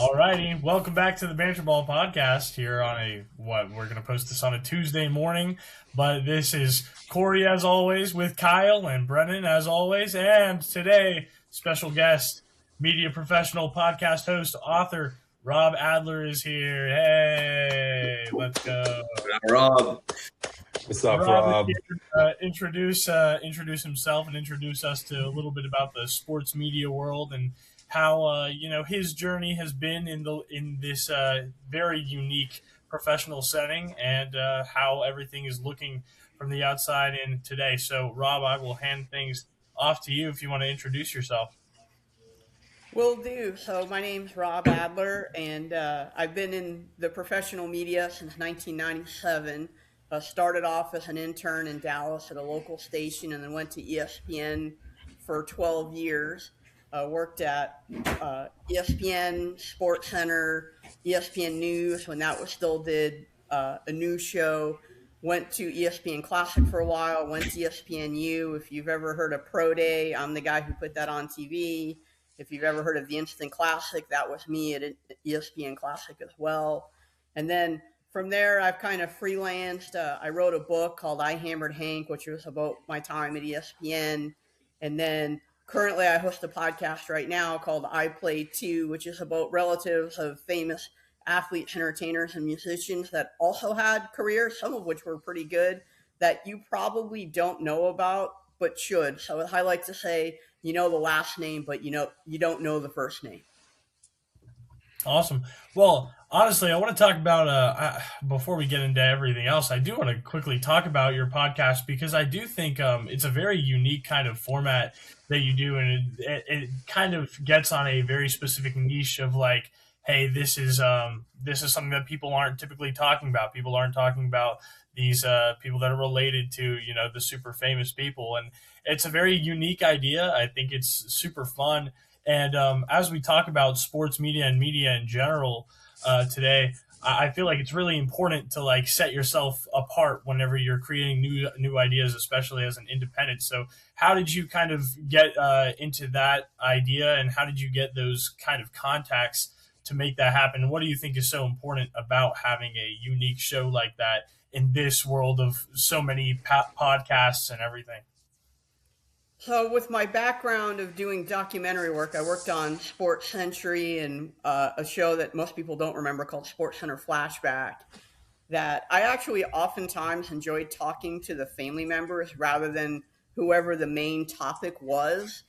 All righty, welcome back to the Banter Ball podcast here on we're going to post this on a Tuesday morning, but this is Corey as always with Kyle and Brennan as always, and today, special guest, media professional, podcast host, author, Rob Adler is here. Hey, let's go. Rob. What's up, Rob Rob? is here to, introduce himself and introduce us to a little bit about the sports media world and how his journey has been in this very unique professional setting and how everything is looking from the outside in today. So, Rob, I will hand things off to you if you want to introduce yourself. Will do. So my name's Rob Adler, and I've been in the professional media since 1997. Started off as an intern in Dallas at a local station, and then went to ESPN for 12 years. Worked at ESPN, SportsCenter, ESPN News when that was still did a news show. Went to ESPN Classic for a while. Went to ESPNU. If you've ever heard of Pro Day, I'm the guy who put that on TV. If you've ever heard of the Instant Classic, that was me at ESPN Classic as well. And then from there, I've kind of freelanced. I wrote a book called I Hammered Hank, which was about my time at ESPN. And then currently I host a podcast right now called I Play Too, which is about relatives of famous athletes, entertainers, and musicians that also had careers, some of which were pretty good, that you probably don't know about, but should. So I like to say, you know the last name, but you don't know the first name. Awesome. Well, honestly, I want to talk about, before we get into everything else, I do want to quickly talk about your podcast because I do think it's a very unique kind of format that you do, and it kind of gets on a very specific niche of like, hey, this is something that people aren't typically talking about. People aren't talking about these people that are related to, the super famous people. And it's a very unique idea. I think it's super fun. And as we talk about sports media and media in general today, I feel like it's really important to like set yourself apart whenever you're creating new ideas, especially as an independent. So how did you kind of get into that idea, and how did you get those kind of contacts to make that happen? What do you think is so important about having a unique show like that in this world of so many podcasts and everything? So with my background of doing documentary work, I worked on Sports Century and a show that most people don't remember called SportsCenter Flashback, that I actually oftentimes enjoyed talking to the family members rather than whoever the main topic was.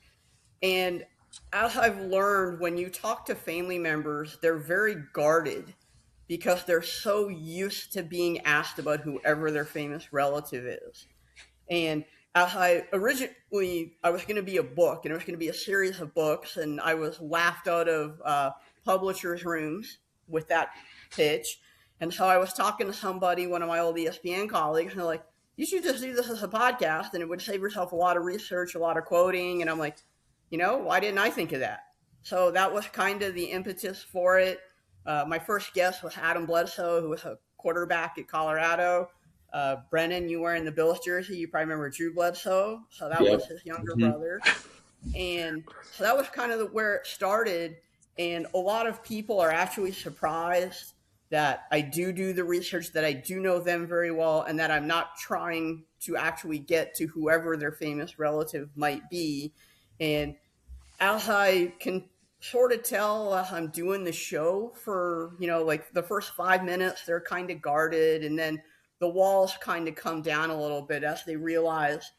And as I've learned, when you talk to family members, they're very guarded because they're so used to being asked about whoever their famous relative is. And as I was going to be a book, and it was going to be a series of books, and I was laughed out of publishers' rooms with that pitch. And so I was talking to somebody, one of my old ESPN colleagues, and they're like, you should just do this as a podcast, and it would save yourself a lot of research, a lot of quoting. And I'm like, why didn't I think of that? So that was kind of the impetus for it. My first guest was Adam Bledsoe, who was a quarterback at Colorado. Brennan, you wearing the Bills jersey, you probably remember Drew Bledsoe. So that was his younger brother. And so that was kind of where it started. And a lot of people are actually surprised that I do the research, that I do know them very well, and that I'm not trying to actually get to whoever their famous relative might be. And as I can sort of tell as I'm doing the show for, like the first 5 minutes, they're kind of guarded. And then the walls kind of come down a little bit as they realize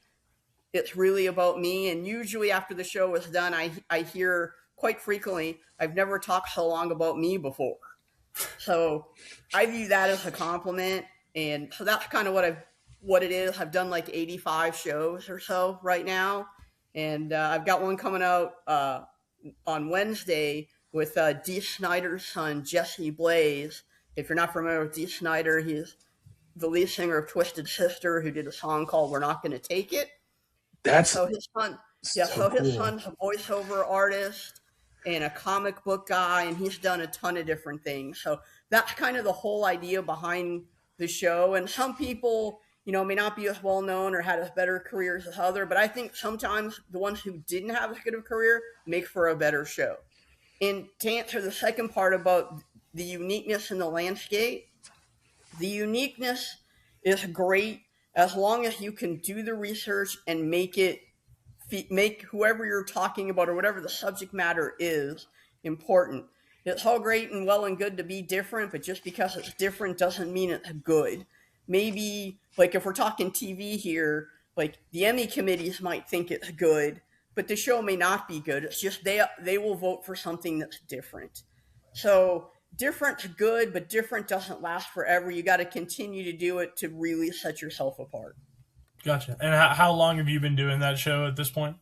it's really about me. And usually after the show is done, I hear quite frequently, I've never talked so long about me before. So I view that as a compliment. And so that's kind of what it is. I've done like 85 shows or so right now. And I've got one coming out on Wednesday with Dee Snider's son, Jesse Blaze. If you're not familiar with Dee Snider, he's the lead singer of Twisted Sister, who did a song called "We're Not Gonna Take It." So his son, his son's a voiceover artist and a comic book guy, and he's done a ton of different things. So that's kind of the whole idea behind the show. And some people, may not be as well known or had as better careers as other, but I think sometimes the ones who didn't have as good of a career make for a better show. And to answer the second part about the uniqueness in the landscape, the uniqueness is great as long as you can do the research and make whoever you're talking about or whatever the subject matter is important. It's all great and well and good to be different, but just because it's different doesn't mean it's good. Maybe, like, if we're talking TV here, like, the Emmy committees might think it's good, but the show may not be good. It's just they will vote for something that's different. So different's good, but different doesn't last forever. You got to continue to do it to really set yourself apart. Gotcha. And how long have you been doing that show at this point?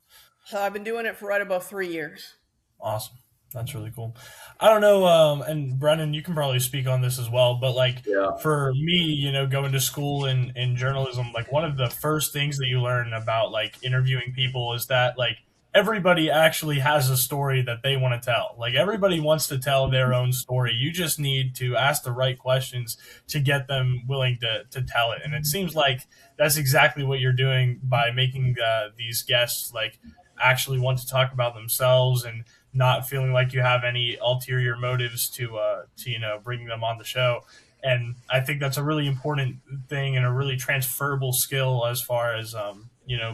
So I've been doing it for right about 3 years. Awesome. That's really cool. I don't know, and Brennan, you can probably speak on this as well, but like Yeah. for me, going to school in journalism, like one of the first things that you learn about like interviewing people is that like everybody actually has a story that they want to tell. Like everybody wants to tell their own story. You just need to ask the right questions to get them willing to tell it. And it seems like that's exactly what you're doing by making these guests like actually want to talk about themselves and not feeling like you have any ulterior motives to bring them on the show. And I think that's a really important thing and a really transferable skill as far as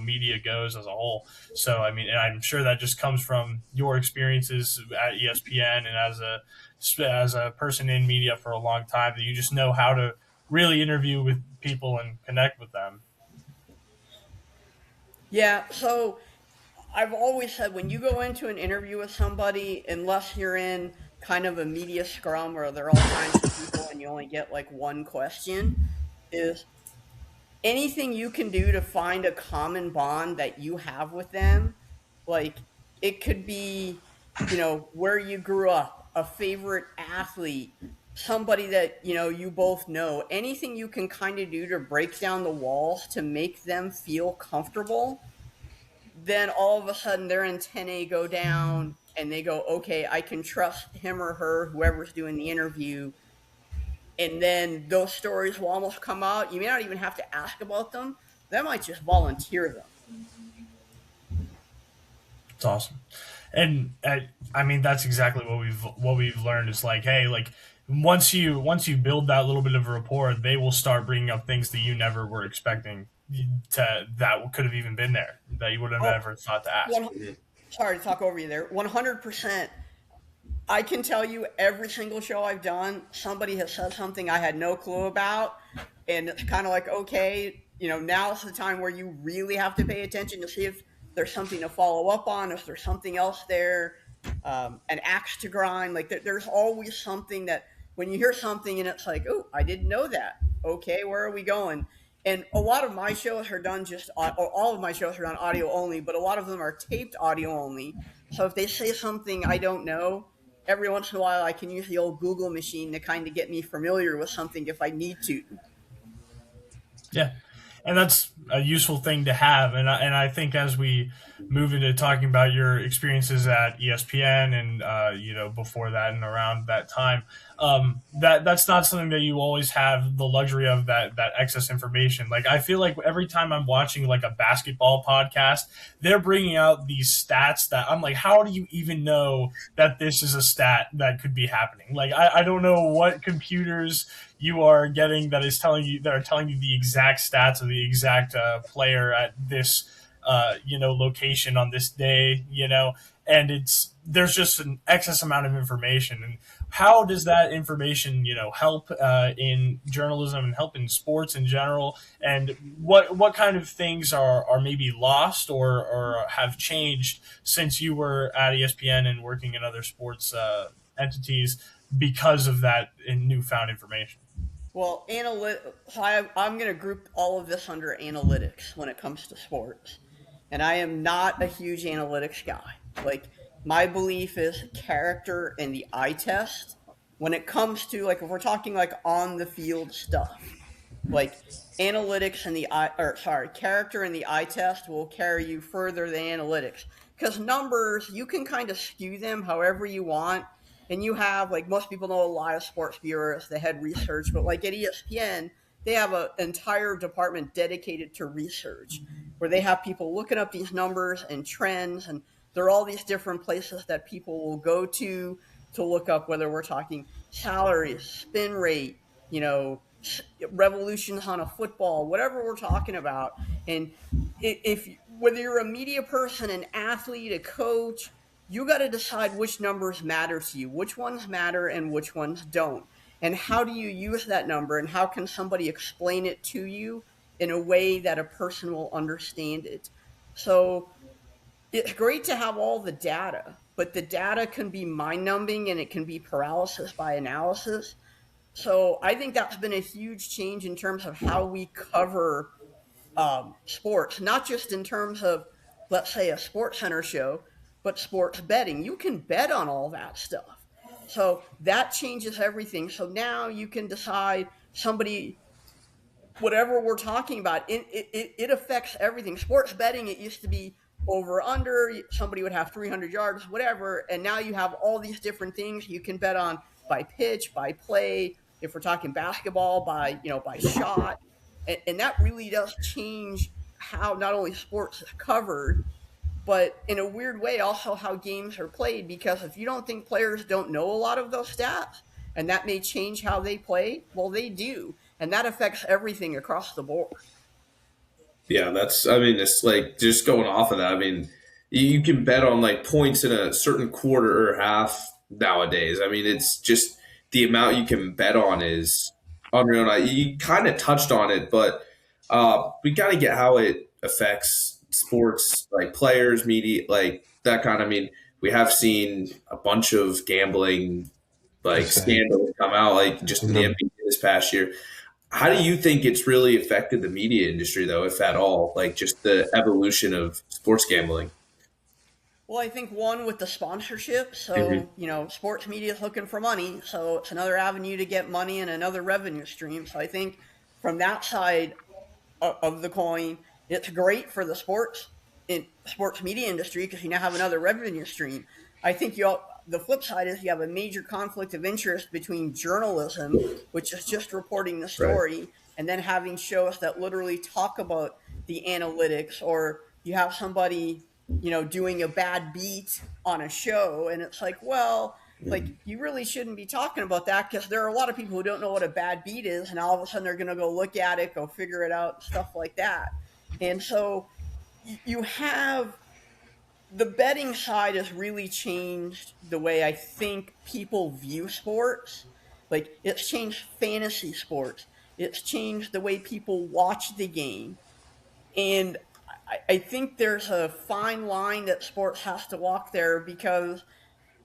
media goes as a whole. So I mean, and I'm sure that just comes from your experiences at ESPN and as a person in media for a long time, that you just know how to really interview with people and connect with them. Yeah, so I've always said when you go into an interview with somebody, unless you're in kind of a media scrum where there are all kinds of people and you only get like one question, is anything you can do to find a common bond that you have with them. Like, it could be, where you grew up, a favorite athlete, somebody that, you both know. Anything you can kind of do to break down the walls to make them feel comfortable, then all of a sudden their antennae go down and they go, okay, I can trust him or her, whoever's doing the interview. And then those stories will almost come out. You may not even have to ask about them. They might just volunteer them. It's awesome. And I mean, that's exactly what we've learned is like, hey, like once you build that little bit of a rapport, they will start bringing up things that you never were expecting that could have even been there, that you would have never thought to ask. Sorry to talk over you there. 100%. I can tell you every single show I've done, somebody has said something I had no clue about. And it's kind of like, okay, now's the time where you really have to pay attention to see if there's something to follow up on, if there's something else there, an axe to grind. Like there's always something that when you hear something and it's like, oh, I didn't know that. Okay, where are we going? And a lot of my shows are done all of my shows are done audio only, but a lot of them are taped audio only. So if they say something I don't know, every once in a while I can use the old Google machine to kind of get me familiar with something if I need to. Yeah. And that's a useful thing to have. And I think as we move into talking about your experiences at ESPN and, before that and around that time, that's not something that you always have the luxury of, that excess information. Like, I feel like every time I'm watching like a basketball podcast, they're bringing out these stats that I'm like, how do you even know that this is a stat that could be happening? Like, I don't know what computers you are getting that are telling you the exact stats of the exact player at this location on this day, and there's just an excess amount of information. And how does that information help in journalism and help in sports in general? And what kind of things are maybe lost or have changed since you were at ESPN and working in other sports entities because of that newfound information? Well, I'm going to group all of this under analytics when it comes to sports. And I am not a huge analytics guy. Like, my belief is character and the eye test. When it comes to, like, if we're talking, like, on the field stuff, like, character and the eye test will carry you further than analytics. Because numbers, you can kind of skew them however you want. And you have, like, most people know a lot of sports bureaus, the head research, but like at ESPN, they have an entire department dedicated to research where they have people looking up these numbers and trends. And there are all these different places that people will go to look up whether we're talking salaries, spin rate, you know, revolutions on a football, whatever we're talking about. And if whether you're a media person, an athlete, a coach, you got to decide which numbers matter to you, which ones matter and which ones don't. And how do you use that number, and how can somebody explain it to you in a way that a person will understand it? So it's great to have all the data, but the data can be mind numbing and it can be paralysis by analysis. So I think that's been a huge change in terms of how we cover sports, not just in terms of, let's say, a Sports Center show, but sports betting. You can bet on all that stuff. So that changes everything. So now you can decide somebody, whatever we're talking about, it affects everything. Sports betting, it used to be over under, somebody would have 300 yards, whatever. And now you have all these different things you can bet on by pitch, by play. If we're talking basketball, by, by shot. And that really does change how not only sports is covered, but in a weird way, also how games are played. Because if you don't think players don't know a lot of those stats, and that may change how they play, well, they do. And that affects everything across the board. Yeah, I mean, it's like just going off of that. I mean, you can bet on like points in a certain quarter or half nowadays. I mean, it's just the amount you can bet on is unreal. You kind of touched on it, but we got to get how it affects sports, like players, media, like that kind. I mean, we have seen a bunch of gambling like scandals come out, like just in the NBA this past year. How do you think it's really affected the media industry, though, if at all? Like just the evolution of sports gambling? Well, I think one with the sponsorship. Hmm. So, sports media is looking for money. So it's another avenue to get money and another revenue stream. So I think from that side of the coin, it's great for the sports media industry because you now have another revenue stream. I think the flip side is you have a major conflict of interest between journalism, which is just reporting the Right. story, and then having shows that literally talk about the analytics, or you have somebody, doing a bad beat on a show, and it's like, well, like you really shouldn't be talking about that because there are a lot of people who don't know what a bad beat is, and all of a sudden they're going to go look at it, go figure it out, stuff like that. And so you have the betting side has really changed the way I think people view sports. Like it's changed fantasy sports. It's changed the way people watch the game. And I think there's a fine line that sports has to walk there because,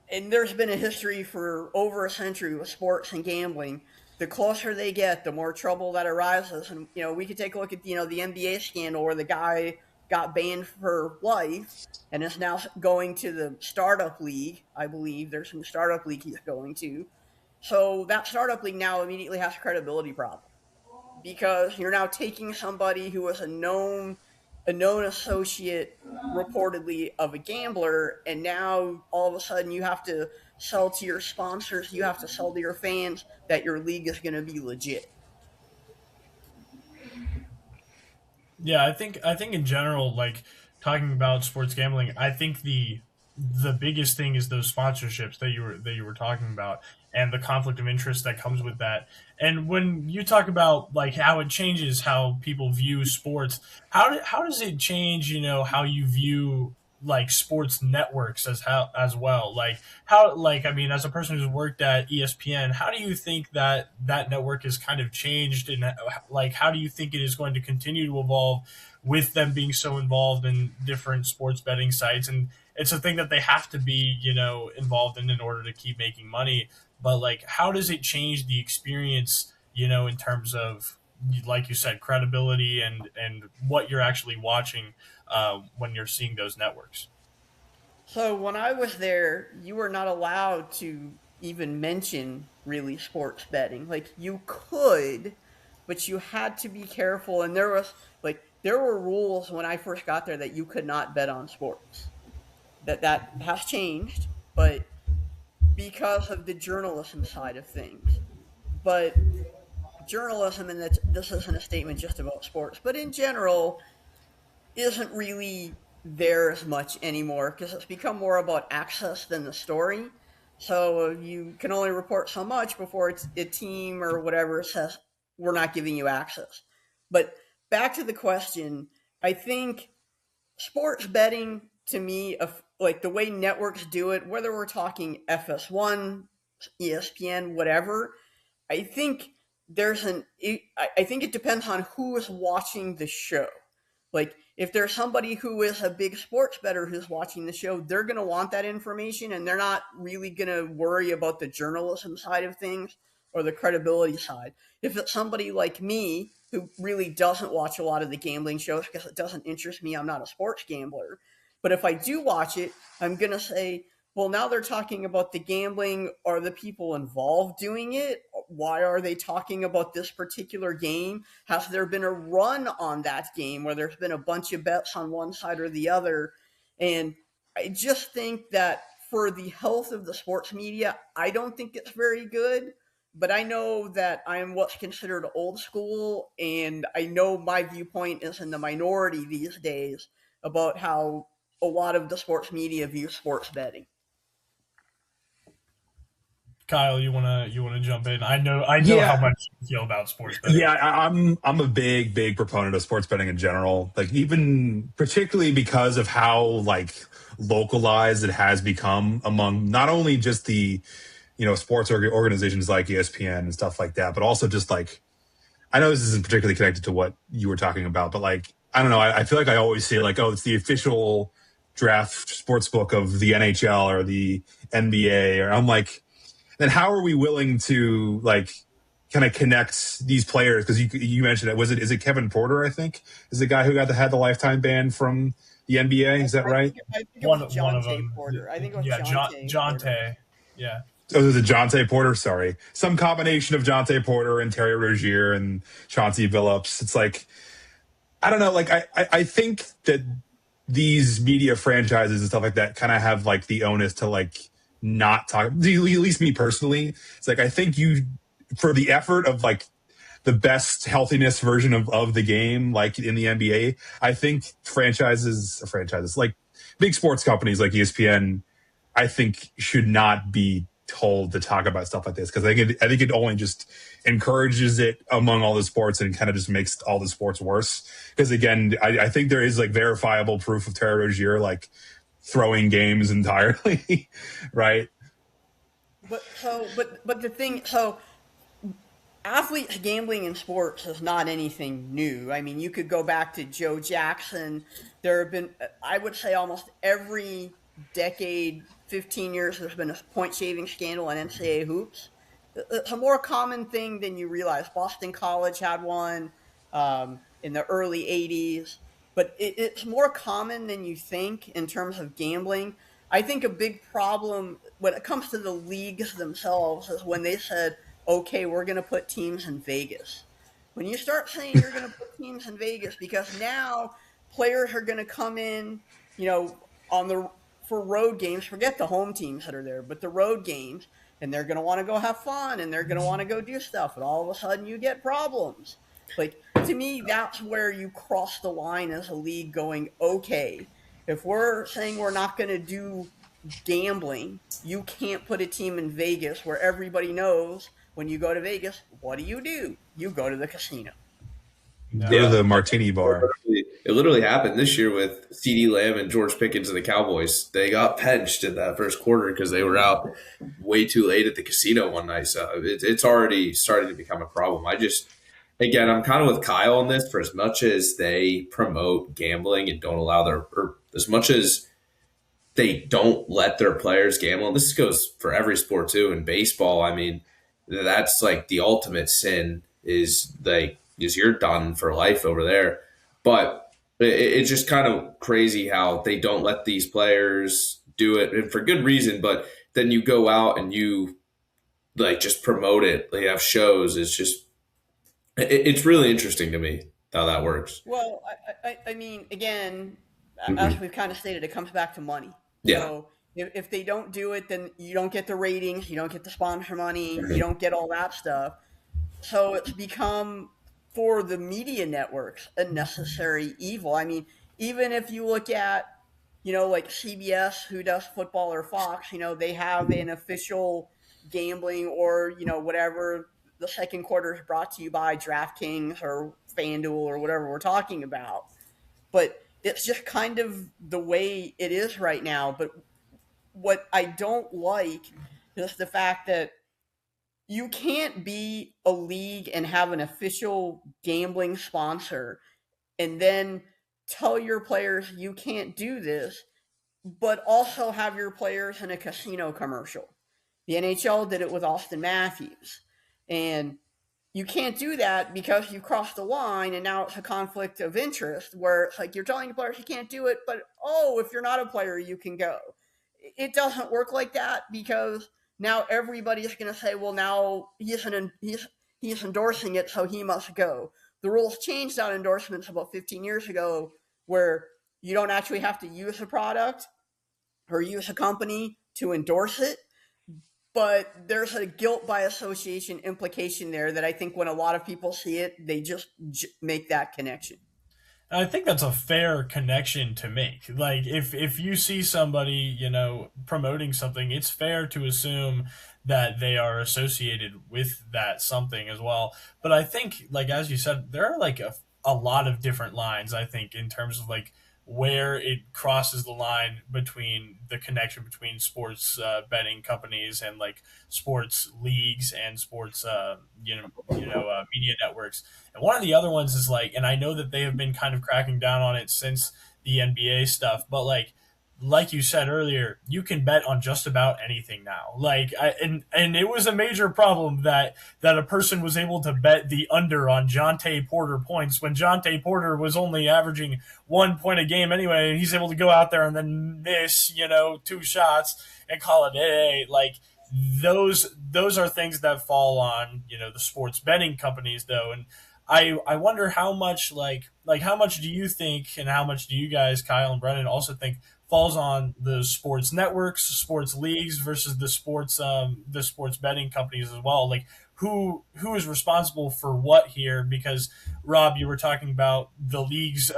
and there's been a history for over a century with sports and gambling. The closer they get, the more trouble that arises. And we could take a look at the NBA scandal where the guy got banned for life and is now going to the startup league. I believe there's some startup league he's going to. So that startup league now immediately has a credibility problem because you're now taking somebody who was a known associate reportedly of a gambler, and now all of a sudden you have to sell to your sponsors, you have to sell to your fans that your league is going to be legit. Yeah, I think in general, like talking about sports gambling, I think the biggest thing is those sponsorships that you were talking about and the conflict of interest that comes with that. And when you talk about like how it changes how people view sports, how does it change, how you view like sports networks as well? Like how like I mean as a person who's worked at ESPN, how do you think that network has kind of changed, and like how do you think it is going to continue to evolve with them being so involved in different sports betting sites? And it's a thing that they have to be, involved in order to keep making money. But like, how does it change the experience, in terms of, like you said, credibility and what you're actually watching when you're seeing those networks? So when I was there, you were not allowed to even mention really sports betting. Like you could, but you had to be careful. And there were rules when I first got there that you could not bet on sports. That has changed, but because of the journalism side of things. But journalism, and this isn't a statement just about sports, but in general, isn't really there as much anymore because it's become more about access than the story. So you can only report so much before a team or whatever says we're not giving you access. But back to the question, I think sports betting to me, like the way networks do it, whether we're talking FS1, ESPN, whatever, I think I think it depends on who is watching the show. Like if there's somebody who is a big sports bettor who's watching the show, they're going to want that information and they're not really going to worry about the journalism side of things or the credibility side. If it's somebody like me who really doesn't watch a lot of the gambling shows because it doesn't interest me, I'm not a sports gambler. But if I do watch it, I'm going to say, well, now they're talking about the gambling. Are the people involved doing it? Why are they talking about this particular game? Has there been a run on that game where there's been a bunch of bets on one side or the other? And I just think that for the health of the sports media, I don't think it's very good. But I know that I'm what's considered old school, and I know my viewpoint is in the minority these days about how a lot of the sports media view sports betting. Kyle, you wanna jump in? I know how much you feel about sports betting. Yeah, I'm a big proponent of sports betting in general. Like even particularly because of how like localized it has become among not only just the sports organizations like ESPN and stuff like that, but also just like I know this isn't particularly connected to what you were talking about, but like I don't know, I feel like I always say like, oh, it's the official draft sports book of the NHL or the NBA, or I'm like, then how are we willing to like kind of connect these players? Because you mentioned it. Is it Kevin Porter? I think is the guy who had the lifetime ban from the NBA. Is that right? I think it was Jonte Porter. I think it was Jonte. Yeah. Oh, there's a Jonte Porter. Sorry, some combination of Jonte Porter and Terry Rozier and Chauncey Billups. It's like I don't know. Like I think that these media franchises and stuff like that kind of have like the onus to like not talk, at least me personally. It's like I think you for the effort of like the best healthiness version of the game, like in the NBA, I think franchises like big sports companies like ESPN, I think should not be told to talk about stuff like this because I think it only just encourages it among all the sports and kind of just makes all the sports worse. Because again, I think there is like verifiable proof of Terry Rozier like throwing games entirely, right? But the thing, athletes gambling in sports is not anything new. I mean, you could go back to Joe Jackson. There have been, I would say, almost every decade, 15 years, there's been a point shaving scandal in NCAA hoops. It's a more common thing than you realize. Boston College had one in the early 80s. But it's more common than you think in terms of gambling. I think a big problem when it comes to the leagues themselves is when they said, okay, we're going to put teams in Vegas. When you start saying you're going to put teams in Vegas, because now players are going to come in, for road games, forget the home teams that are there, but the road games, and they're going to want to go have fun and they're going to want to go do stuff. And all of a sudden you get problems. Like, to me, that's where you cross the line as a league going, okay, if we're saying we're not going to do gambling, you can't put a team in Vegas where everybody knows when you go to Vegas, what do? You go to the casino. Go to the martini bar. It literally happened this year with CeeDee Lamb and George Pickens and the Cowboys. They got benched in that first quarter because they were out way too late at the casino one night. So it's already starting to become a problem. Again, I'm kind of with Kyle on this. For as much as they promote gambling and don't allow or as much as they don't let their players gamble, and this goes for every sport too. In baseball, I mean, that's like the ultimate sin is you're done for life over there. But it's just kind of crazy how they don't let these players do it, and for good reason. But then you go out and you like just promote it. They have shows. It's really interesting to me how that works. Well, I mean, again, as we've kind of stated, it comes back to money. Yeah. So if they don't do it, then you don't get the ratings, you don't get the sponsor money, you don't get all that stuff. So it's become, for the media networks, a necessary evil. I mean, even if you look at, like CBS, who does football, or Fox, they have an official gambling, or, whatever, the second quarter is brought to you by DraftKings or FanDuel or whatever we're talking about. But it's just kind of the way it is right now. But what I don't like is the fact that you can't be a league and have an official gambling sponsor and then tell your players you can't do this, but also have your players in a casino commercial. The NHL did it with Austin Matthews. And you can't do that because you crossed the line, and now it's a conflict of interest where it's like you're telling the players you can't do it, but if you're not a player, you can go. It doesn't work like that, because now everybody's going to say, well, now he's endorsing it, so he must go. The rules changed on endorsements about 15 years ago, where you don't actually have to use a product or use a company to endorse it. But there's a guilt by association implication there that I think when a lot of people see it, they just make that connection. I think that's a fair connection to make. Like, if you see somebody, promoting something, it's fair to assume that they are associated with that something as well. But I think, like, as you said, there are like a lot of different lines, I think, in terms of like where it crosses the line between the connection between sports betting companies and like sports leagues and sports media networks. And one of the other ones is like, and I know that they have been kind of cracking down on it since the NBA stuff, but like you said earlier, you can bet on just about anything now. And it was a major problem that a person was able to bet the under on Jonte Porter points when Jonte Porter was only averaging 1 point a game anyway, and he's able to go out there and then miss, 2 shots and call it a. Like, those are things that fall on, the sports betting companies, though. And I wonder how much how much do you think, and how much do you guys, Kyle and Brennan, also think falls on the sports networks, sports leagues versus the sports betting companies as well? Like, who is responsible for what here? Because Rob, you were talking about the leagues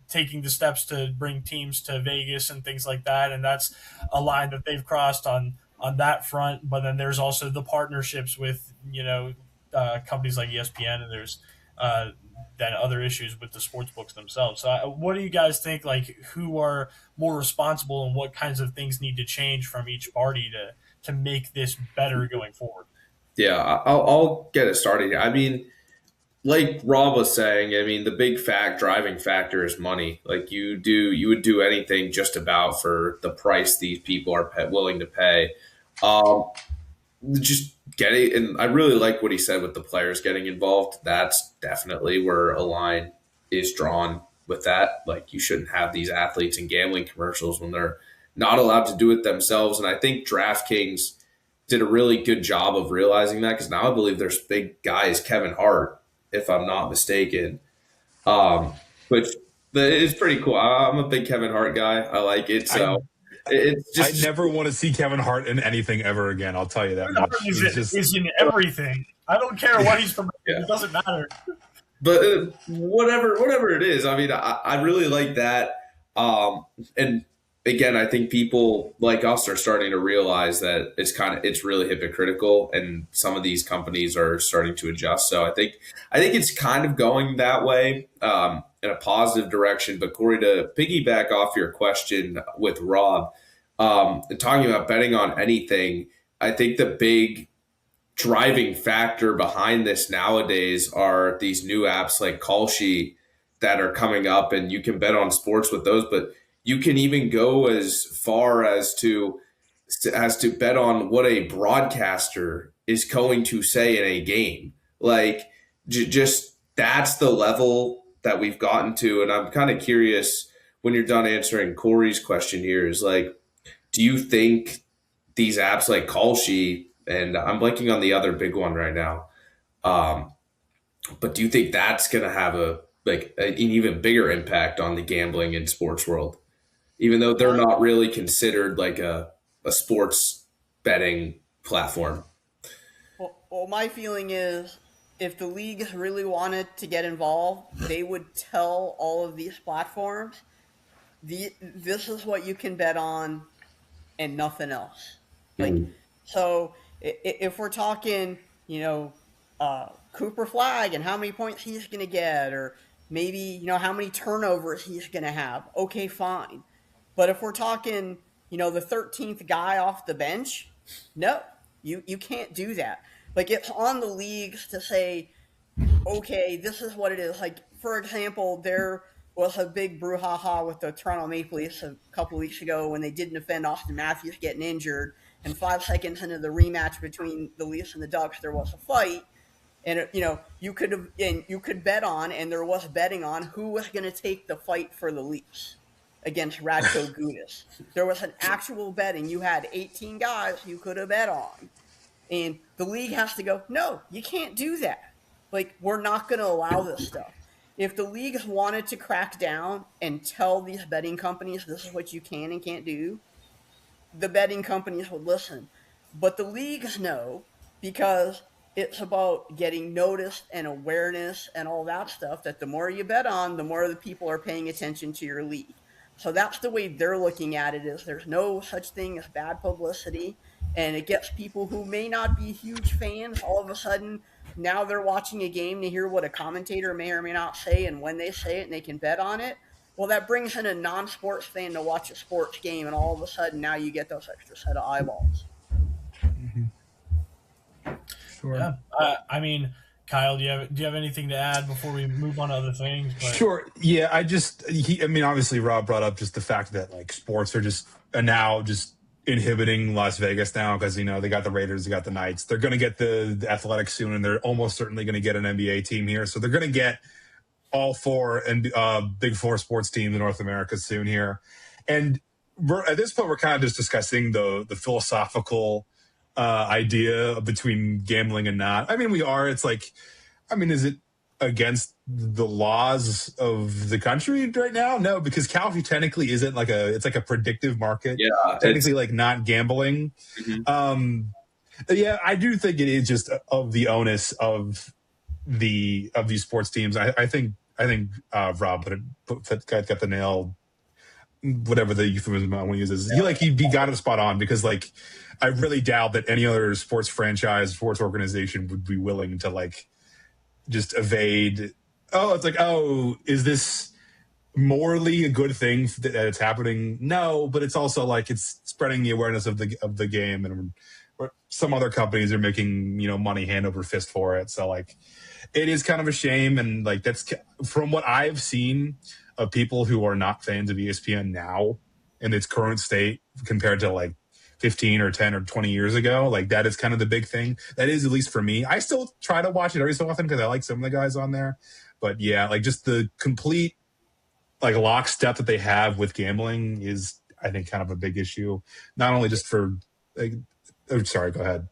taking the steps to bring teams to Vegas and things like that, and that's a line that they've crossed on that front. But then there's also the partnerships with companies like ESPN, and there's then other issues with the sports books themselves. So what do you guys think, like, who are more responsible and what kinds of things need to change from each party to make this better going forward? Yeah, I'll get it started here. I mean, like Rob was saying, I mean, the big driving factor is money. Like, you would do anything just about for the price these people are willing to pay. Just getting, and I really like what he said with the players getting involved. That's definitely where a line is drawn with that. Like, you shouldn't have these athletes in gambling commercials when they're not allowed to do it themselves. And I think DraftKings did a really good job of realizing that, because now I believe there's big guys, Kevin Hart, if I'm not mistaken, which is pretty cool. I'm a big Kevin Hart guy. I like it. So it's just, I never want to see Kevin Hart in anything ever again. I'll tell you that much. He's in everything. I don't care what he's from. Yeah. It doesn't matter. But whatever it is, I mean, I really like that. And again, I think people like us are starting to realize that it's really hypocritical, and some of these companies are starting to adjust. So I think it's kind of going that way, in a positive direction. But Corey, to piggyback off your question with Rob, and talking about betting on anything, I think the big driving factor behind this nowadays are these new apps like Kalshi that are coming up, and you can bet on sports with those, but you can even go as far as to bet on what a broadcaster is going to say in a game. Like, just that's the level that we've gotten to. And I'm kind of curious, when you're done answering Corey's question here, is like, do you think these apps like Kalshi, and I'm blanking on the other big one right now, but do you think that's going to have an even bigger impact on the gambling and sports world, even though they're not really considered like a sports betting platform? Well, my feeling is, if the leagues really wanted to get involved, they would tell all of these platforms this is what you can bet on and nothing else. Like, Mhm. so if we're talking, Cooper Flag and how many points he's going to get, or maybe, how many turnovers he's going to have, okay, fine. But if we're talking, the 13th guy off the bench, no, you can't do that. Like, it's on the leagues to say, okay, this is what it is. Like, for example, there was a big brouhaha with the Toronto Maple Leafs a couple of weeks ago when they didn't defend Austin Matthews getting injured. And 5 seconds into the rematch between the Leafs and the Ducks, there was a fight. And you could bet on, and there was betting on who was going to take the fight for the Leafs against Radko Gudas. There was an actual betting. You had 18 guys you could have bet on, and the league has to go, no, you can't do that. Like, we're not going to allow this stuff. If the leagues wanted to crack down and tell these betting companies this is what you can and can't do, the betting companies would listen. But the leagues know, because it's about getting noticed and awareness and all that stuff, that the more you bet on, the more the people are paying attention to your league. So that's the way they're looking at it, is there's no such thing as bad publicity. And it gets people who may not be huge fans, all of a sudden, now they're watching a game to hear what a commentator may or may not say, and when they say it, and they can bet on it. Well, that brings in a non-sports fan to watch a sports game, and all of a sudden now you get those extra set of eyeballs. Sure. Yeah. I mean, Kyle, do you have anything to add before we move on to other things? Sure. Yeah. Obviously, Rob brought up just the fact that like sports are now just inhibiting Las Vegas now because, they got the Raiders, they got the Knights. They're going to get the Athletics soon, and they're almost certainly going to get an NBA team here. So they're going to get all four and big four sports teams in North America soon here. And at this point, we're kind of just discussing the philosophical idea between gambling and not. I mean, we are. It's like, is it against the laws of the country right now? No, because California technically isn't it's like a predictive market. Yeah, technically like not gambling. Mhm. Yeah, I do think it is just of the onus of these sports teams. I think Rob got the nail, whatever the euphemism I want to use is. He got it spot on, because like I really doubt that any other sports franchise, sports organization would be willing to like just evade. Is this morally a good thing that it's happening? No, but it's also like it's spreading the awareness of the game, and some other companies are making money hand over fist for it. So like it is kind of a shame, and like that's from what I've seen of people who are not fans of ESPN now in its current state compared to like 15 or 10 or 20 years ago. Like that is kind of the big thing. That is, at least for me. I still try to watch it every so often because I like some of the guys on there. But yeah, like just the complete like lockstep that they have with gambling is, I think, kind of a big issue. Not only just for like, sorry, go ahead.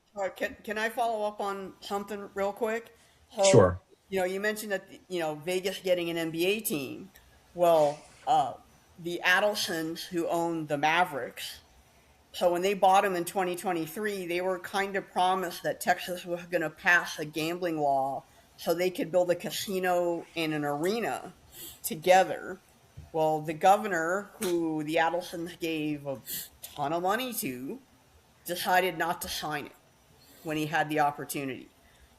Can I follow up on something real quick? So, Sure. You mentioned that, Vegas getting an NBA team. Well, the Adelsons, who own the Mavericks, so when they bought them in 2023, they were kind of promised that Texas was going to pass a gambling law so they could build a casino and an arena together. Well, the governor, who the Adelsons gave a ton of money to, decided not to sign it when he had the opportunity.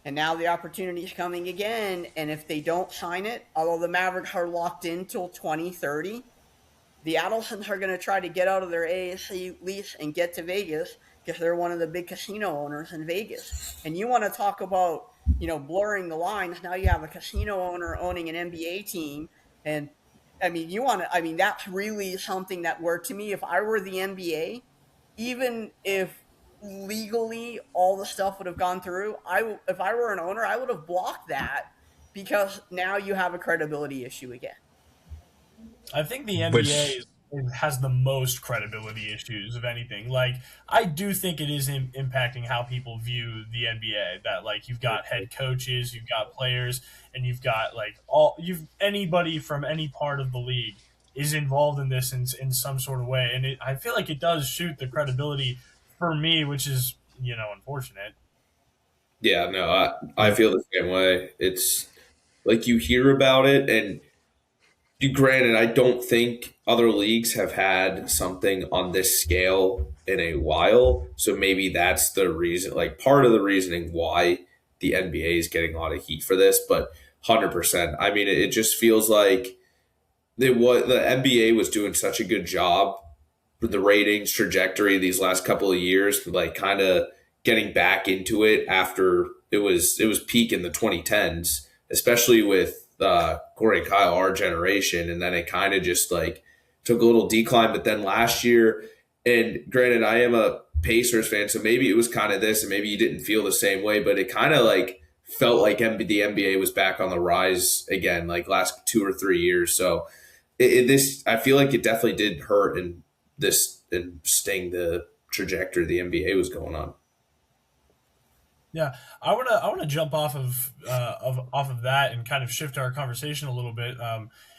And now the opportunity is coming again. And if they don't sign it, although the Mavericks are locked in till 2030, the Adelsons are going to try to get out of their ASC lease and get to Vegas because they're one of the big casino owners in Vegas. And you want to talk about, blurring the lines. Now you have a casino owner owning an NBA team. And that's really something that to me, if I were the NBA, even if legally all the stuff would have gone through, if I were an owner, I would have blocked that, because now you have a credibility issue again. I think the NBA has the most credibility issues of anything. Like, I do think it is impacting how people view the NBA. That like you've got head coaches, you've got players, and you've got like anybody from any part of the league is involved in this in some sort of way, and I feel like it does shoot the credibility for me, which is unfortunate. Yeah, no, I feel the same way. It's like you hear about it, and Granted, I don't think other leagues have had something on this scale in a while. So maybe that's the reason, like part of the reasoning why the NBA is getting a lot of heat for this. But 100%, I mean, it just feels like the NBA was doing such a good job with the ratings trajectory these last couple of years, like kind of getting back into it after it was peak in the 2010s, especially with Corey and Kyle, our generation, and then it kind of just like took a little decline. But then last year, and granted, I am a Pacers fan, so maybe it was kind of this, and maybe you didn't feel the same way, but it kind of like felt like the NBA was back on the rise again, like last 2 or 3 years. So this, I feel like it definitely did hurt and sting the trajectory the NBA was going on. Yeah, I wanna jump off of that and kind of shift our conversation a little bit,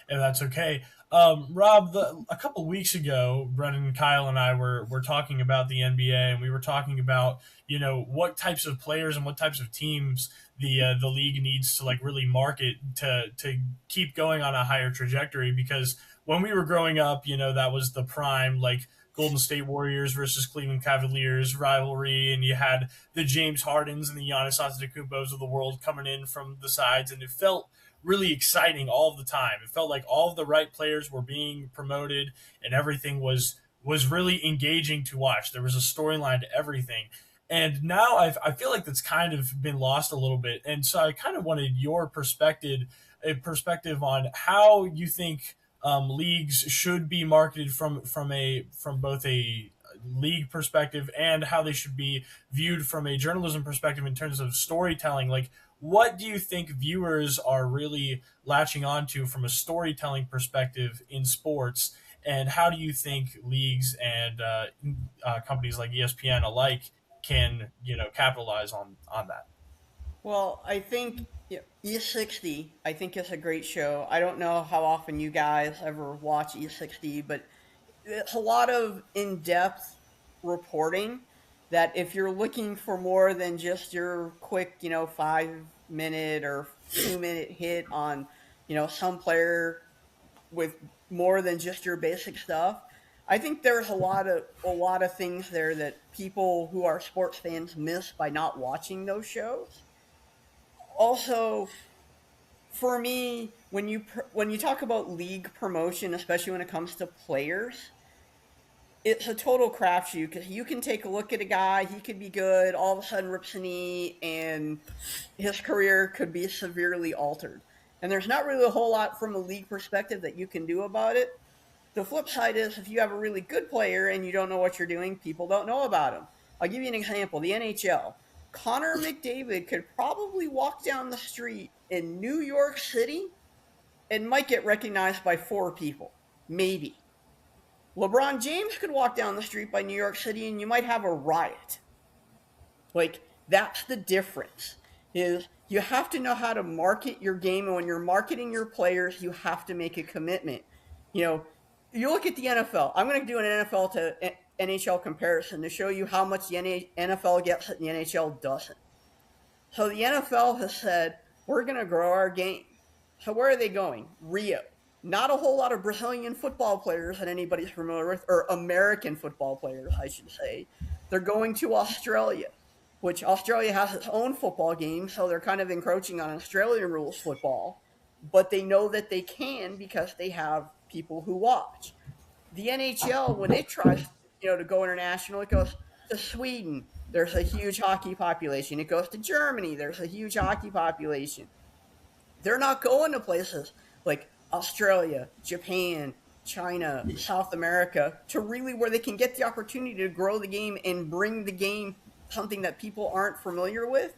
if that's okay. Rob, a couple weeks ago, Brendan, Kyle, and I were talking about the NBA, and we were talking about what types of players and what types of teams the league needs to like really market to keep going on a higher trajectory. Because when we were growing up, that was the prime like Golden State Warriors versus Cleveland Cavaliers rivalry, and you had the James Hardens and the Giannis Antetokounmpos of the world coming in from the sides, and it felt really exciting all the time. It felt like all of the right players were being promoted, and everything was really engaging to watch. There was a storyline to everything. And now I feel like that's kind of been lost a little bit. And so I kind of wanted your perspective on how you think leagues should be marketed from both a league perspective and how they should be viewed from a journalism perspective in terms of storytelling. Like, what do you think viewers are really latching onto from a storytelling perspective in sports, and how do you think leagues and companies like ESPN alike can capitalize on that? Well, I think E60, I think is a great show. I don't know how often you guys ever watch E60, but it's a lot of in-depth reporting that if you're looking for more than just your quick, 5 minute or 2 minute hit on, some player with more than just your basic stuff. I think there's a lot of things there that people who are sports fans miss by not watching those shows. Also, for me, when you talk about league promotion, especially when it comes to players, it's a total crapshoot because you can take a look at a guy, he could be good, all of a sudden rips a knee, and his career could be severely altered. And there's not really a whole lot from a league perspective that you can do about it. The flip side is if you have a really good player and you don't know what you're doing, people don't know about him. I'll give you an example. The NHL. Connor McDavid could probably walk down the street in New York City and might get recognized by four people. Maybe. LeBron James could walk down the street by New York City and you might have a riot. Like, that's the difference. Is you have to know how to market your game, and when you're marketing your players, you have to make a commitment. You know, you look at the NFL. I'm going to do an NFL to NHL comparison to show you how much the NFL gets that the NHL doesn't. So the NFL has said, we're going to grow our game. So where are they going? Rio. Not a whole lot of Brazilian football players that anybody's familiar with, or American football players, I should say. They're going to Australia, which Australia has its own football game, so they're kind of encroaching on Australian rules football. But they know that they can because they have people who watch. The NHL, when it tries, to go international, it goes to Sweden. There's a huge hockey population. It goes to Germany. There's a huge hockey population. They're not going to places like Australia, Japan, China, South America to really where they can get the opportunity to grow the game and bring the game something that people aren't familiar with.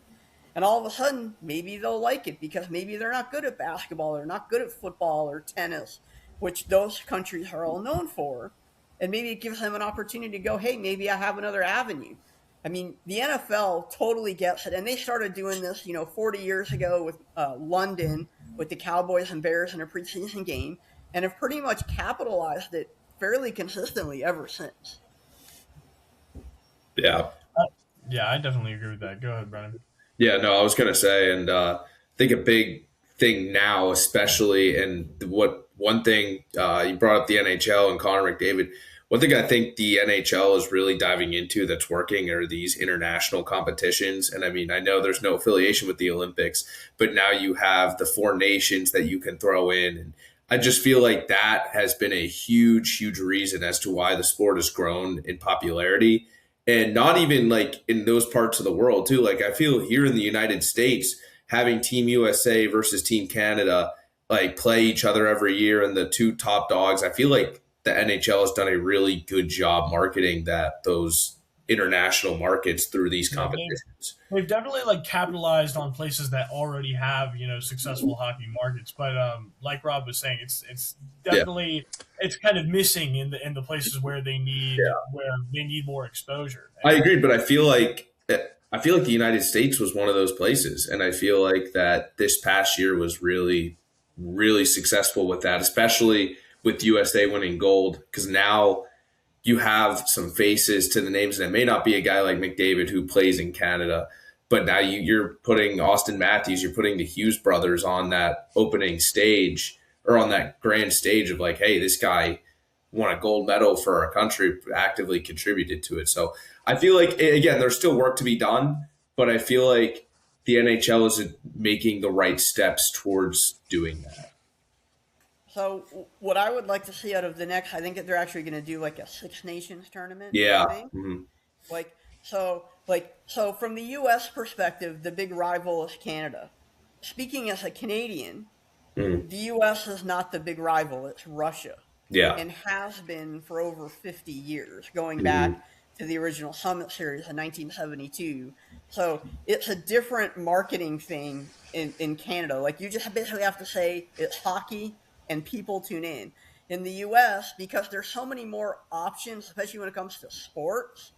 And all of a sudden, maybe they'll like it because maybe they're not good at basketball, they're not good at football or tennis, which those countries are all known for. And maybe it gives them an opportunity to go, hey, maybe I have another avenue. I mean, the NFL totally gets it. And they started doing this, 40 years ago with London, with the Cowboys and Bears in a preseason game, and have pretty much capitalized it fairly consistently ever since. Yeah. Yeah, I definitely agree with that. Go ahead, Brennan. Yeah, no, I was going to say, and I think a big thing now, especially. And what one thing you brought up the NHL and Connor McDavid. One thing I think the NHL is really diving into that's working are these international competitions. And I mean, I know there's no affiliation with the Olympics, but now you have the four nations that you can throw in. And I just feel like that has been a huge, huge reason as to why the sport has grown in popularity. And not even like in those parts of the world, too. Like I feel here in the United States, having Team USA versus Team Canada like play each other every year and the two top dogs, I feel like the NHL has done a really good job marketing those international markets through these competitions. They've definitely like capitalized on places that already have successful hockey markets, but like Rob was saying, it's definitely it's kind of missing in the places where they need more exposure. I agree, but I feel like the United States was one of those places, and I feel like that this past year was really, really successful with that, especially with USA winning gold, because now you have some faces to the names, and it may not be a guy like McDavid who plays in Canada, but now you're putting Austin Matthews, you're putting the Hughes brothers on that opening stage or on that grand stage of like, hey, this guy won a gold medal for our country, actively contributed to it. So I feel like, again, there's still work to be done, but I feel like the NHL is making the right steps towards doing that. So what I would like to see out of the next, I think that they're actually going to do like a Six Nations tournament. Yeah. I think. So from the U.S. perspective, the big rival is Canada. Speaking as a Canadian, the U.S. is not the big rival; it's Russia. Yeah. And has been for over 50 years, going back to the original Summit Series in 1972. So it's a different marketing thing in Canada. Like you just basically have to say it's hockey and people tune in. In the U.S., because there's so many more options, especially when it comes to sports,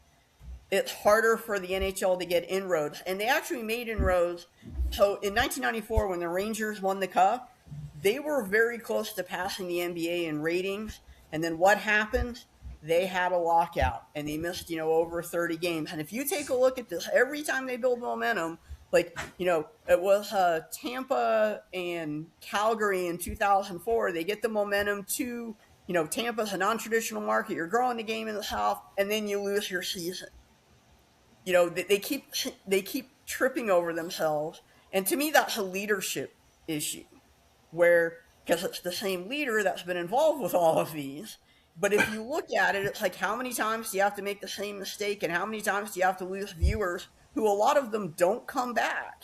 it's harder for the NHL to get inroads. And they actually made inroads. So in 1994, when the Rangers won the Cup, they were very close to passing the NBA in ratings. And then what happened? They had a lockout, and they missed, over 30 games. And if you take a look at this, every time they build momentum, like, it was Tampa and Calgary in 2004. They get the momentum to, Tampa's a non-traditional market. You're growing the game in the South, and then you lose your season. They keep tripping over themselves. And to me, that's a leadership issue because it's the same leader that's been involved with all of these. But if you look at it, it's like, how many times do you have to make the same mistake, and how many times do you have to lose viewers who a lot of them don't come back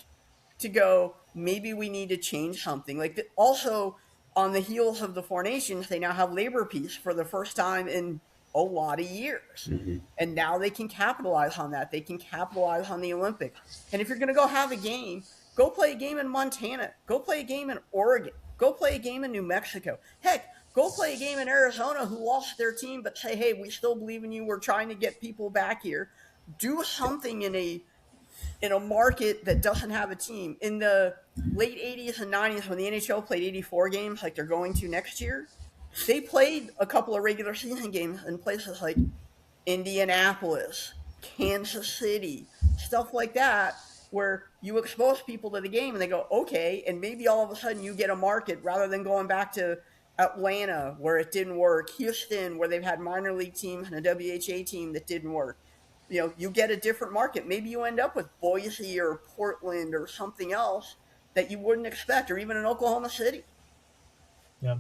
to go, maybe we need to change something. Like also on the heels of the Four Nations, they now have labor peace for the first time in a lot of years. And now they can capitalize on that. They can capitalize on the Olympics. And if you're going to go have a game, go play a game in Montana. Go play a game in Oregon. Go play a game in New Mexico. Heck, go play a game in Arizona who lost their team, but say, hey, we still believe in you. We're trying to get people back here. Do something in a market that doesn't have a team. In the late 80s and 90s, when the NHL played 84 games like they're going to next year, they played a couple of regular season games in places like Indianapolis, Kansas City, stuff like that, where you expose people to the game and they go, okay, and maybe all of a sudden you get a market rather than going back to Atlanta where it didn't work, Houston where they've had minor league teams and a WHA team that didn't work. You get a different market. Maybe you end up with Boise or Portland or something else that you wouldn't expect, or even in Oklahoma City. Yeah,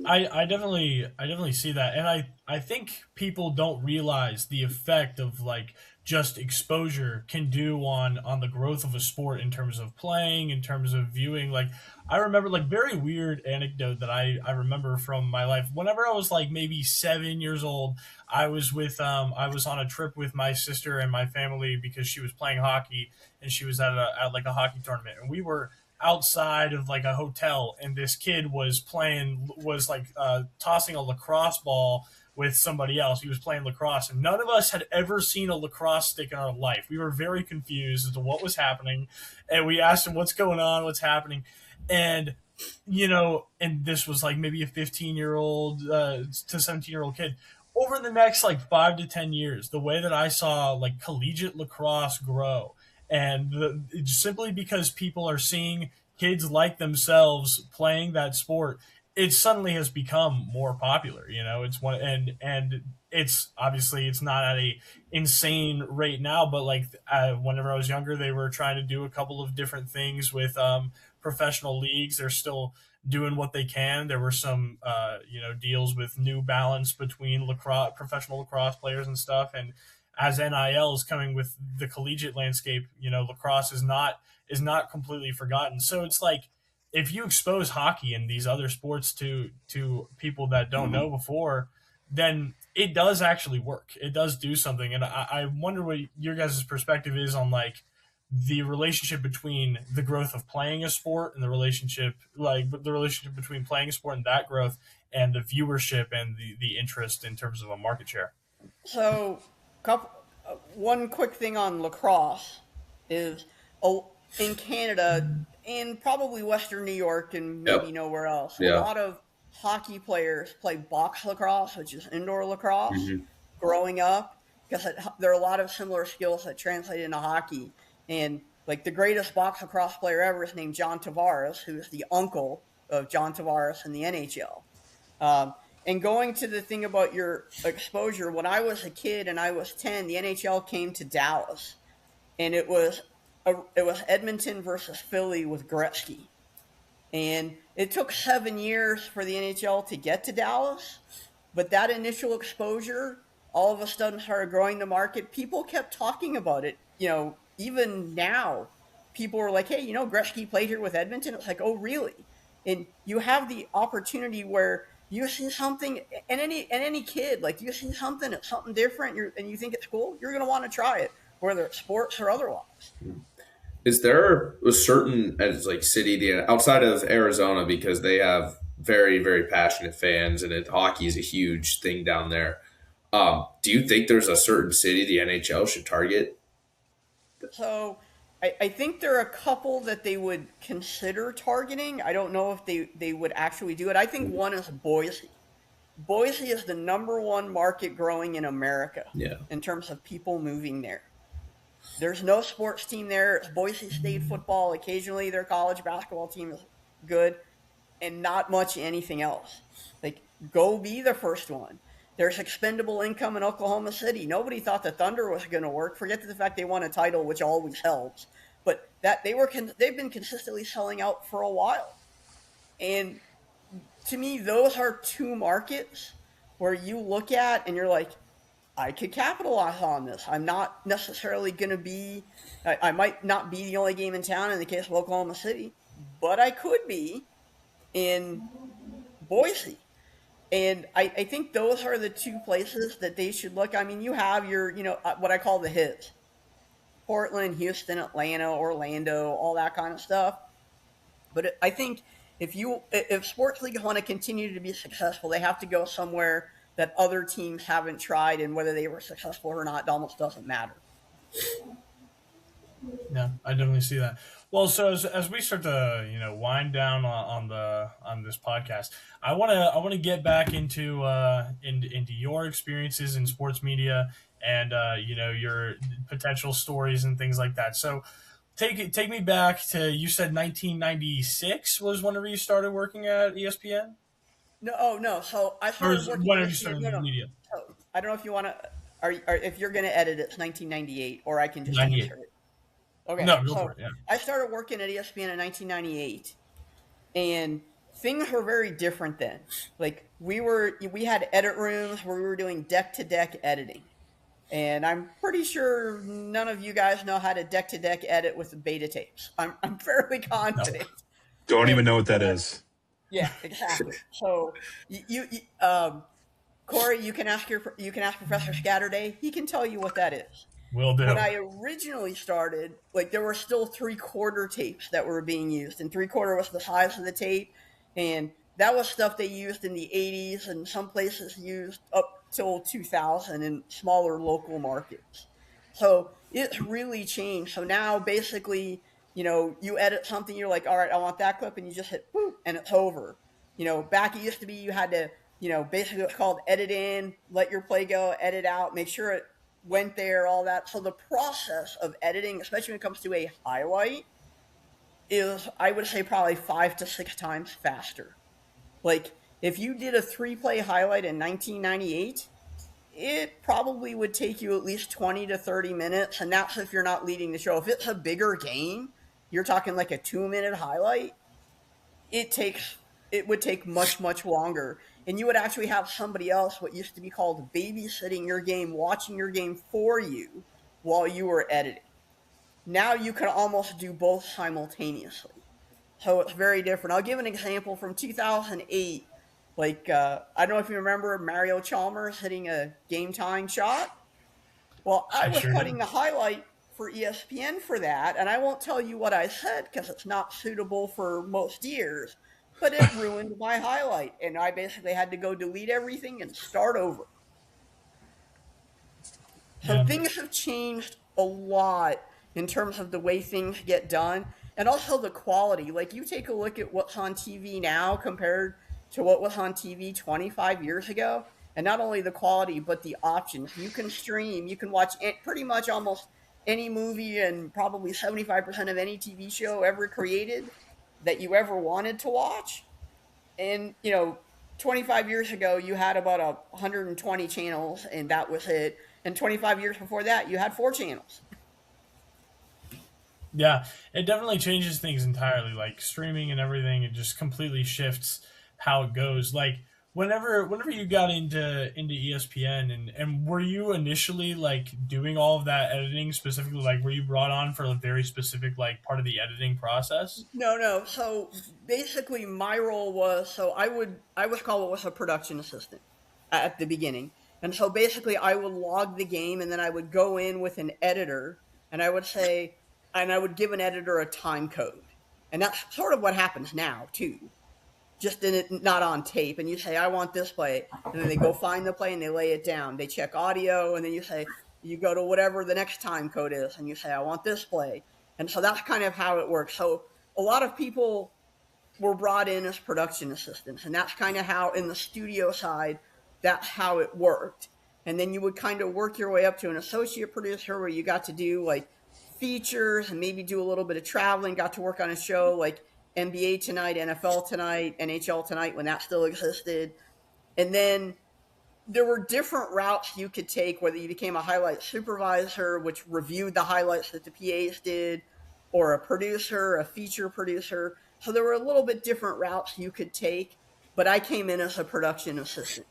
I definitely see that, and I think people don't realize the effect of like just exposure can do on the growth of a sport in terms of playing, in terms of viewing. Like I remember like very weird anecdote that I remember from my life. Whenever I was like maybe 7 years old, I was on a trip with my sister and my family because she was playing hockey and she was at like a hockey tournament, and we were outside of like a hotel, and this kid was tossing a lacrosse ball with somebody else. He was playing lacrosse, and none of us had ever seen a lacrosse stick in our life. We were very confused as to what was happening, and we asked him, what's going on, what's happening? And and this was like maybe a 15-year-old to 17-year-old kid. Over the next like 5 to 10 years, the way that I saw like collegiate lacrosse grow, and simply because people are seeing kids like themselves playing that sport, it suddenly has become more popular. It's one, and it's obviously it's not at a insane rate now, but like whenever I was younger, they were trying to do a couple of different things with professional leagues. They're still doing what they can. There were some deals with New Balance between professional lacrosse players and stuff, and as NIL is coming with the collegiate landscape, lacrosse is not completely forgotten. So it's like if you expose hockey and these other sports to people that don't know before, then it does actually work. It does do something. And I wonder what your guys' perspective is on like the relationship between the growth of playing a sport and the relationship between playing a sport and that growth and the viewership and the interest in terms of a market share. So, one quick thing on lacrosse is in Canada and probably Western New York and maybe nowhere else, a lot of hockey players play box lacrosse, which is indoor lacrosse, growing up, because there are a lot of similar skills that translate into hockey. And like the greatest box lacrosse player ever is named John Tavares, who's the uncle of John Tavares in the NHL. And going to the thing about your exposure, when I was a kid and I was 10, the NHL came to Dallas, and it was Edmonton versus Philly with Gretzky. And it took 7 years for the NHL to get to Dallas, but that initial exposure all of a sudden started growing the market. People kept talking about it. Even now, people were like, hey, Gretzky played here with Edmonton. It's like, oh, really? And you have the opportunity where you see something, and any kid, like you see something, it's something different, and you think it's cool, you're going to want to try it, whether it's sports or otherwise. Is there a certain city outside of Arizona, because they have very, very passionate fans and hockey is a huge thing down there? Do you think there's a certain city the NHL should target? So I think there are a couple that they would consider targeting. I don't know if they would actually do it. I think one is Boise. Boise is the number one market growing in America in terms of people moving there. There's no sports team there. It's Boise State football. Occasionally their college basketball team is good, and not much anything else. Like, go be the first one. There's expendable income in Oklahoma City. Nobody thought the Thunder was going to work. Forget the fact they won a title, which always helps. But that they've been consistently selling out for a while. And to me, those are two markets where you look at and you're like, I could capitalize on this. I'm not necessarily going to be – I might not be the only game in town in the case of Oklahoma City, but I could be in Boise. And I think those are the two places that they should look. I mean, you have your, what I call the hits. Portland, Houston, Atlanta, Orlando, all that kind of stuff. But I think if sports leagues want to continue to be successful, they have to go somewhere that other teams haven't tried, and whether they were successful or not, it almost doesn't matter. Yeah, I definitely see that. Well, so as we start to wind down on this podcast, I want to get back into your experiences in sports media and your potential stories and things like that. So take me back to, you said 1996 was whenever you started working at ESPN. No. So I started working. Whenever you started in media. So I don't know if you want to, or if you're going to edit it, it's 1998, or I can just answer it. Okay. No, go for it. Yeah. I started working at ESPN in 1998, and things were very different then. Like we had edit rooms where we were doing deck-to-deck editing, and I'm pretty sure none of you guys know how to deck-to-deck edit with the beta tapes. I'm fairly confident. No. Don't even know what that is. Yeah, exactly. So Corey, you can ask Professor Scatterday. He can tell you what that is. Will do. When I originally started, there were still 3/4 tapes that were being used, and 3/4 was the size of the tape, and that was stuff they used in the 80s, and some places used up till 2000 in smaller local markets. So it's really changed. So now basically, you edit something, you're like, all right, I want that clip, and you just hit boop, and it's over. Back it used to be you had to, basically it's called edit in, let your play go, edit out, make sure it went there, all that. So the process of editing, especially when it comes to a highlight, is, I would say, probably 5 to 6 times faster. Like, if you did a 3-play highlight in 1998, it probably would take you at least 20 to 30 minutes, and that's if you're not leading the show. If it's a bigger game, you're talking like a 2-minute highlight, it would take much, much longer. And you would actually have somebody else, what used to be called babysitting your game, watching your game for you while you were editing. Now you can almost do both simultaneously. So it's very different. I'll give an example from 2008. Like, I don't know if you remember Mario Chalmers hitting a game-tying shot. Well, I was sure cutting did. the highlight for ESPN for that, and I won't tell you what I said because it's not suitable for most ears, but it ruined my highlight, and I basically had to go delete everything and start over. So Yeah. things have changed a lot in terms of the way things get done and also the quality. Like, you take a look at what's on TV now compared to what was on TV 25 years ago, and not only the quality, but the options. You can stream, you can watch pretty much almost any movie and probably 75% of any TV show ever created that you ever wanted to watch. And, 25 years ago, you had about 120 channels, and that was it. And 25 years before that, you had 4 channels. Yeah, it definitely changes things entirely. Like streaming and everything, it just completely shifts how it goes. Like whenever you got into ESPN, and were you initially like doing all of that editing specifically? Like, were you brought on for a very specific like part of the editing process? No, no. So basically, my role was, I was called what was a production assistant at the beginning, and so basically I would log the game, and then I would go in with an editor, and I would give an editor a time code, and that's sort of what happens now too. Just in it, not on tape, and you say, I want this play, and then they go find the play and they lay it down. They check audio, and then you go to whatever the next time code is, and you say, I want this play. And so that's kind of how it works. So a lot of people were brought in as production assistants, and that's kind of how, in the studio side, that's how it worked. And then you would kind of work your way up to an associate producer where you got to do like features and maybe do a little bit of traveling, got to work on a show like NBA Tonight, NFL Tonight, NHL Tonight when that still existed. And then there were different routes you could take, whether you became a highlight supervisor, which reviewed the highlights that the PAs did, or a producer, a feature producer. So there were a little bit different routes you could take, but I came in as a production assistant.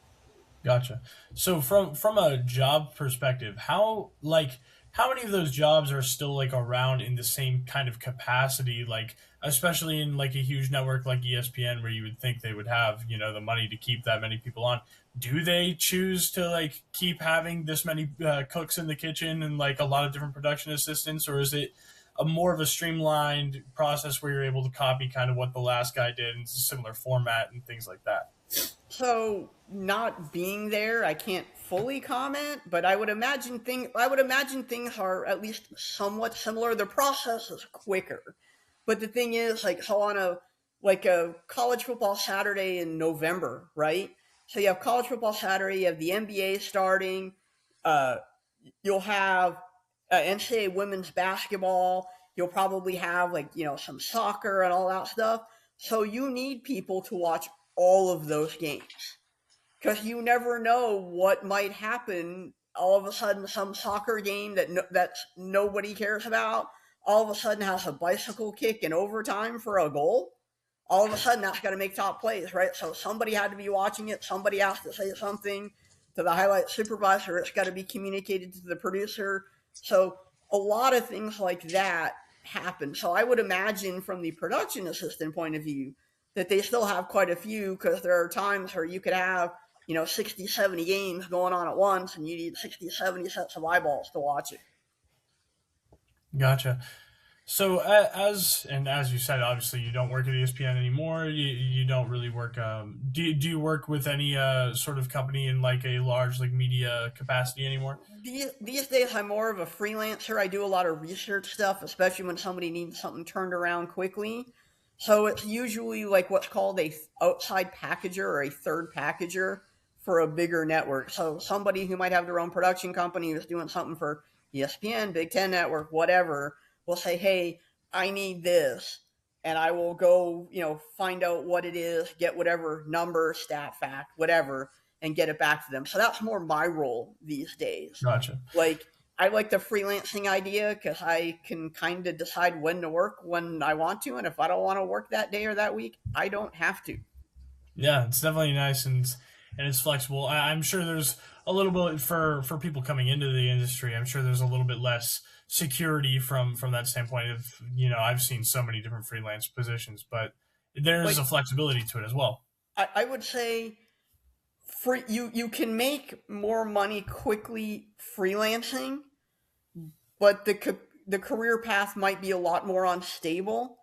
Gotcha. So from a job perspective, how many of those jobs are still like around in the same kind of capacity, like especially in like a huge network like ESPN where you would think they would have, the money to keep that many people on. Do they choose to like keep having this many cooks in the kitchen and like a lot of different production assistants, or is it a more of a streamlined process where you're able to copy kind of what the last guy did in a similar format and things like that? So not being there, I can't fully comment, but I would imagine things are at least somewhat similar. The process is quicker. But the thing is, like, so on a college football Saturday in November, right? So you have college football Saturday, you have the NBA starting, uh, you'll have NCAA women's basketball, you'll probably have like, some soccer and all that stuff. So you need people to watch all of those games because you never know what might happen. All of a sudden, some soccer game that nobody cares about all of a sudden has a bicycle kick in overtime for a goal. All of a sudden, that's going to make top plays, right? So somebody had to be watching it. Somebody has to say something to the highlight supervisor. It's got to be communicated to the producer. So a lot of things like that happen. So I would imagine from the production assistant point of view that they still have quite a few, because there are times where you could have 60, 70 games going on at once, and you need 60, 70 sets of eyeballs to watch it. Gotcha. So as you said, obviously you don't work at ESPN anymore. You don't really work. Do you work with any sort of company in like a large like media capacity anymore? These days, I'm more of a freelancer. I do a lot of research stuff, especially when somebody needs something turned around quickly. So it's usually like what's called a outside packager or a third packager for a bigger network. So somebody who might have their own production company who's doing something for ESPN, Big Ten Network, whatever, will say, hey, I need this. and I will go, find out what it is, get whatever number, stat, fact, whatever, and get it back to them. So that's more my role these days. Gotcha. Like, I like the freelancing idea because I can kind of decide when to work when I want to, and if I don't want to work that day or that week, I don't have to. Yeah, it's definitely nice and it's flexible. I'm sure there's a little bit for people coming into the industry. I'm sure there's a little bit less security from that standpoint of, I've seen so many different freelance positions, but there's a flexibility to it as well. I would say you can make more money quickly freelancing, but the career path might be a lot more unstable.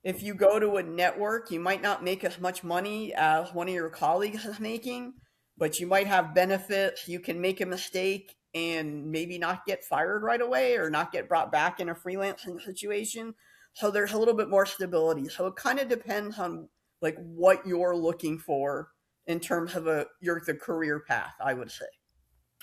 If you go to a network, you might not make as much money as one of your colleagues is making, but you might have benefits. You can make a mistake and maybe not get fired right away or not get brought back in a freelancing situation. So there's a little bit more stability. So it kind of depends on like what you're looking for in terms of the career path, I would say.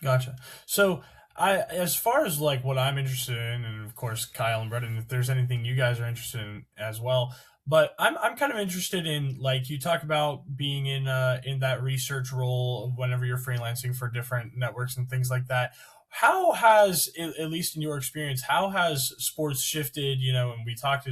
Gotcha. So as far as like what I'm interested in, and of course Kyle and Brendan, if there's anything you guys are interested in as well, but I'm kind of interested in, like, you talk about being in that research role whenever you're freelancing for different networks and things like that. How has, at least in your experience, how has sports shifted? And we talked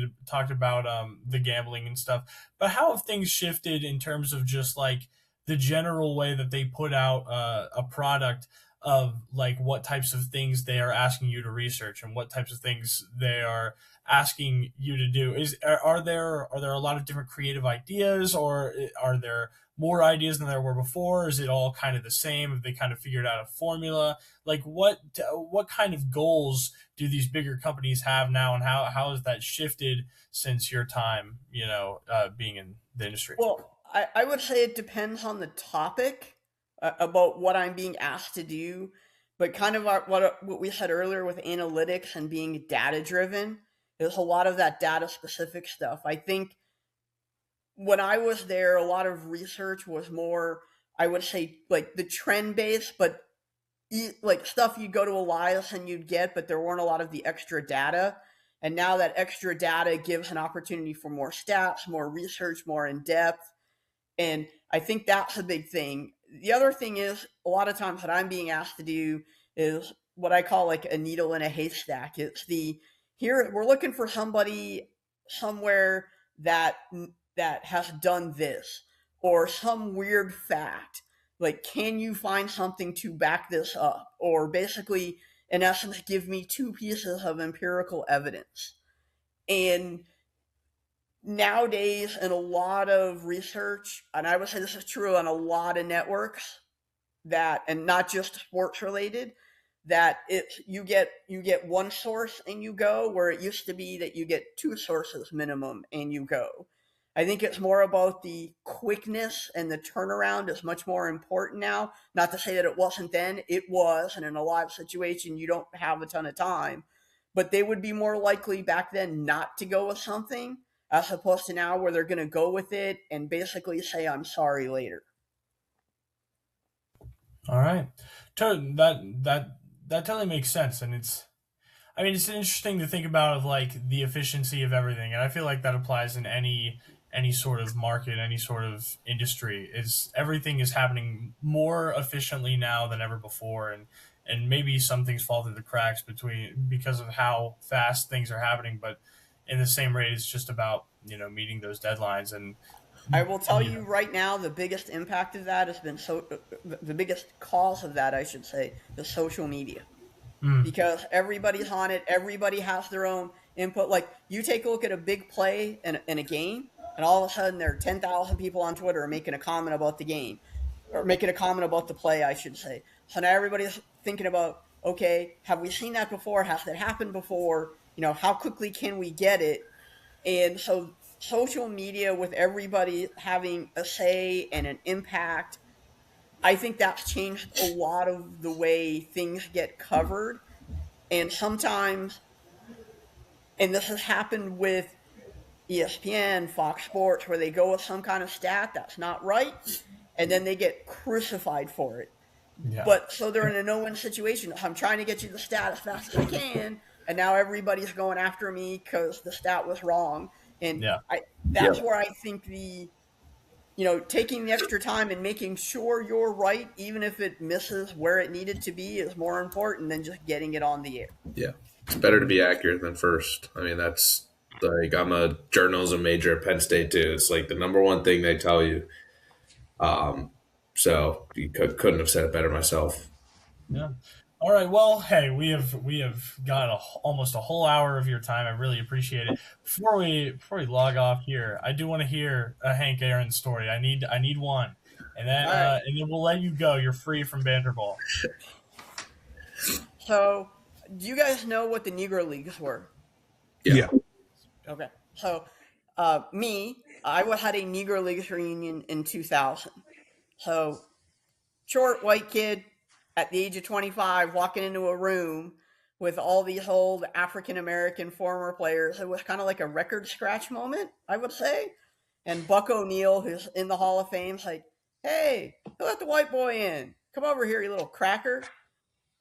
about the gambling and stuff, but how have things shifted in terms of just like the general way that they put out a product, of like what types of things they are asking you to research and what types of things they are asking you to do? Are there a lot of different creative ideas, or are there more ideas than there were before? Is it all kind of the same? Have they kind of figured out a formula? Like what kind of goals do these bigger companies have now, and how has that shifted since your time, being in the industry? Well, I would say it depends on the topic about what I'm being asked to do, but kind of what we said earlier with analytics and being data driven, there's a lot of that data specific stuff. I think when I was there, a lot of research was more, I would say, like the trend based, but like stuff you'd go to Elias and you'd get, but there weren't a lot of the extra data. And now that extra data gives an opportunity for more stats, more research, more in depth. And I think that's a big thing. The other thing is, a lot of times what I'm being asked to do is what I call like a needle in a haystack. It's here we're looking for somebody somewhere that has done this, or some weird fact. Like, can you find something to back this up? Or basically, in essence, give me two pieces of empirical evidence. And nowadays, in a lot of research, and I would say this is true on a lot of networks, and not just sports related, that you get one source and you go, where it used to be that you get two sources minimum and you go. I think it's more about the quickness, and the turnaround is much more important now. Not to say that it wasn't then, it was, and in a live situation you don't have a ton of time, but they would be more likely back then not to go with something, as opposed to now where they're going to go with it and basically say, I'm sorry later. All right. That totally makes sense. And it's interesting to think about, of like the efficiency of everything. And I feel like that applies in any sort of market, any sort of industry. Everything is happening more efficiently now than ever before. And maybe some things fall through the cracks because of how fast things are happening, but in the same rate, it's just about, meeting those deadlines. And I will tell you right now, the biggest impact of that has been the biggest cause of that, I should say, is social media. Because everybody's on it, everybody has their own input. Like, you take a look at a big play in a game, and all of a sudden there are 10,000 people on Twitter making a comment about the game, or making a comment about the play, I should say. So now everybody's thinking about, okay, have we seen that before? Has that happened before? How quickly can we get it? And so social media, with everybody having a say and an impact, I think that's changed a lot of the way things get covered. And sometimes, and this has happened with ESPN, Fox Sports, where they go with some kind of stat that's not right, and then they get crucified for it. Yeah. But so they're in a no-win situation. I'm trying to get you the stat as fast as I can, and now everybody's going after me because the stat was wrong. And Yeah. that's Yep. where I think taking the extra time and making sure you're right, even if it misses where it needed to be, is more important than just getting it on the air. Yeah. It's better to be accurate than first. I mean, that's like, I'm a journalism major at Penn State too. It's like the number one thing they tell you. So you couldn't have said it better myself. Yeah. All right. Well, hey, we have got almost a whole hour of your time. I really appreciate it. Before we log off here, I do want to hear a Hank Aaron story. I need one, All right. and then we'll let you go. You're free from Banter Ball. So, do you guys know what the Negro Leagues were? Yeah. Okay. So, I had a Negro Leagues reunion in 2000. So, short white kid at the age of 25 walking into a room with all these old African American former players. It was kind of like a record scratch moment, I would say. And Buck O'Neill, who's in the Hall of Fame, is like, "Hey, who let the white boy in? Come over here, you little cracker."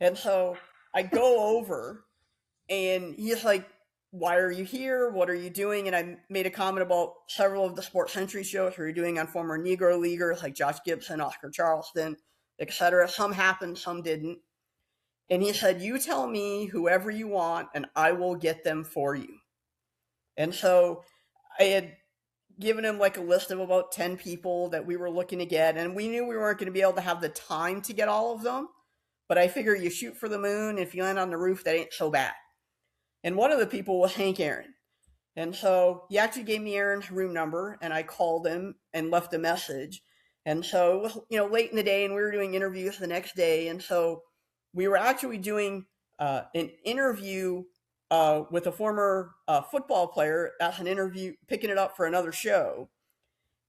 And so I go over, and he's like, "Why are you here? What are you doing?" And I made a comment about several of the Sports Century shows we were doing on former Negro Leaguers like Josh Gibson, Oscar Charleston, etc. Some happened, some didn't. And he said, "You tell me whoever you want, and I will get them for you." And so I had given him like a list of about 10 people that we were looking to get, and we knew we weren't going to be able to have the time to get all of them. But I figure you shoot for the moon. If you land on the roof, that ain't so bad. And one of the people was Hank Aaron. And so he actually gave me Aaron's room number, and I called him and left a message. And so it was, late in the day, and we were doing interviews the next day. And so we were actually doing an interview with a former football player as an interview, picking it up for another show.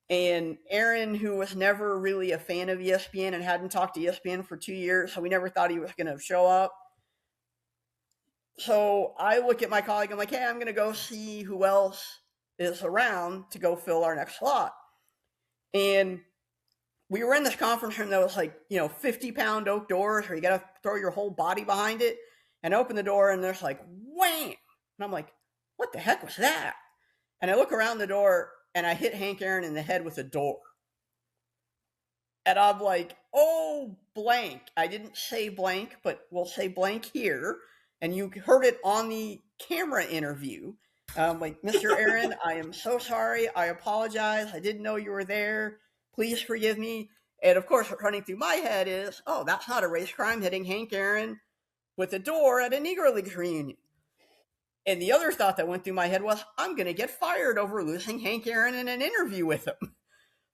And Aaron, who was never really a fan of ESPN and hadn't talked to ESPN for 2 years, so we never thought he was going to show up. So I look at my colleague, I'm like, "Hey, I'm going to go see who else is around to go fill our next slot." And we were in this conference room that was like, 50-pound oak doors where you got to throw your whole body behind it, and open the door, and there's like, wham! And I'm like, what the heck was that? And I look around the door, and I hit Hank Aaron in the head with a door. And I'm like, oh, blank. I didn't say blank, but we'll say blank here. And you heard it on the camera interview. Like, "Mr. Aaron, I am so sorry. I apologize. I didn't know you were there. Please forgive me." And of course, what running through my head is, oh, that's not a race crime, hitting Hank Aaron with a door at a Negro Leagues reunion. And the other thought that went through my head was, I'm going to get fired over losing Hank Aaron in an interview with him.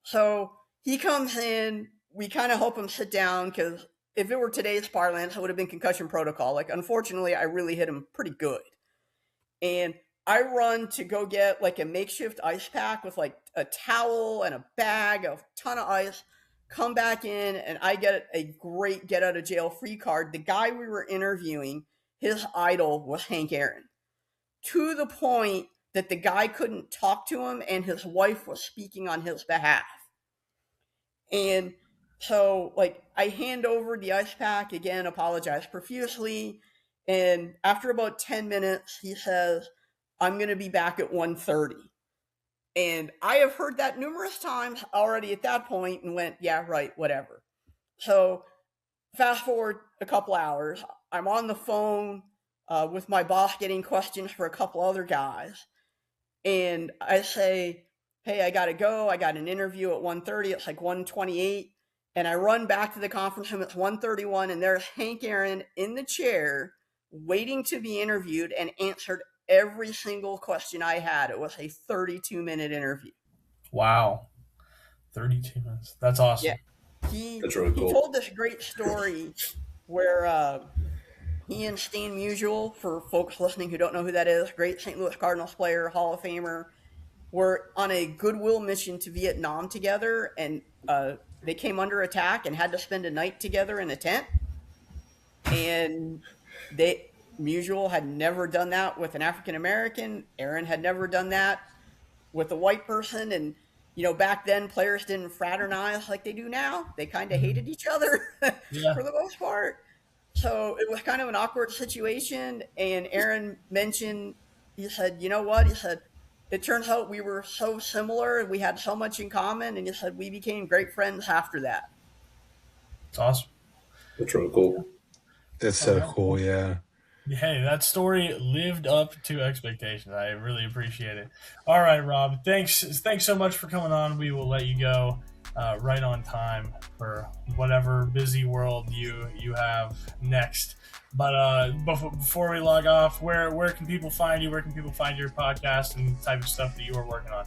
So he comes in, we kind of help him sit down, because if it were today's parlance, it would have been concussion protocol. Like, unfortunately, I really hit him pretty good. And I run to go get like a makeshift ice pack with like a towel and a bag, a ton of ice, come back in, and I get a great get out of jail free card. The guy we were interviewing, his idol was Hank Aaron, to the point that the guy couldn't talk to him, and his wife was speaking on his behalf. And so, like, I hand over the ice pack again, apologize profusely. And after about 10 minutes, he says, "I'm going to be back at 1:30." And I have heard that numerous times already at that point and went, yeah, right, whatever. So fast forward a couple hours, I'm on the phone with my boss getting questions for a couple other guys. And I say, "Hey, I got to go. I got an interview at 1:30. It's like 1:28. And I run back to the conference room at 1:31, and there's Hank Aaron in the chair waiting to be interviewed, and answered every single question I had. It was a 32-minute interview. Wow. 32 minutes. That's awesome. Yeah. He That's really cool. told this great story where he and Stan Musial, for folks listening who don't know who that is, great St. Louis Cardinals player, Hall of Famer, were on a goodwill mission to Vietnam together, and they came under attack and had to spend a night together in a tent. And Musial had never done that with an African American. Aaron had never done that with a white person. And back then players didn't fraternize like they do now. They kind of hated each other for the most part. So it was kind of an awkward situation. And Aaron mentioned, he said, "You know what?" He said, it turns out we were so similar, we had so much in common, and he said we became great friends after that. It's awesome. That's really cool. That's so cool, yeah. Hey, that story lived up to expectations. I really appreciate it. All right, Rob. Thanks so much for coming on. We will let you go right on time for whatever busy world you have next. But before we log off, where can people find you? Where can people find your podcast and the type of stuff that you are working on?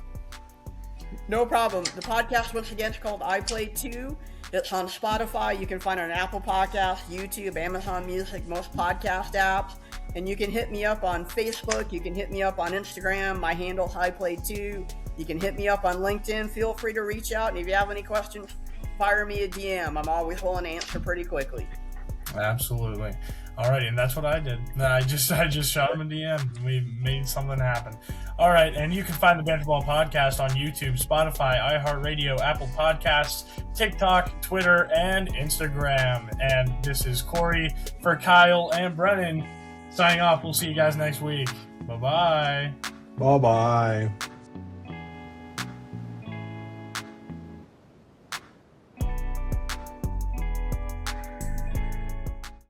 No problem. The podcast, once again, is called I Play 2. It's on Spotify. You can find it on Apple Podcasts, YouTube, Amazon Music, most podcast apps. And you can hit me up on Facebook. You can hit me up on Instagram. My handle's I Play 2. You can hit me up on LinkedIn. Feel free to reach out. And if you have any questions, fire me a DM. I'm always willing to answer pretty quickly. Absolutely. All right, and that's what I did. I just shot him a DM. We made something happen. All right, and you can find the Banter Ball Podcast on YouTube, Spotify, iHeartRadio, Apple Podcasts, TikTok, Twitter, and Instagram. And this is Corey for Kyle and Brennan signing off. We'll see you guys next week. Bye-bye. Bye-bye.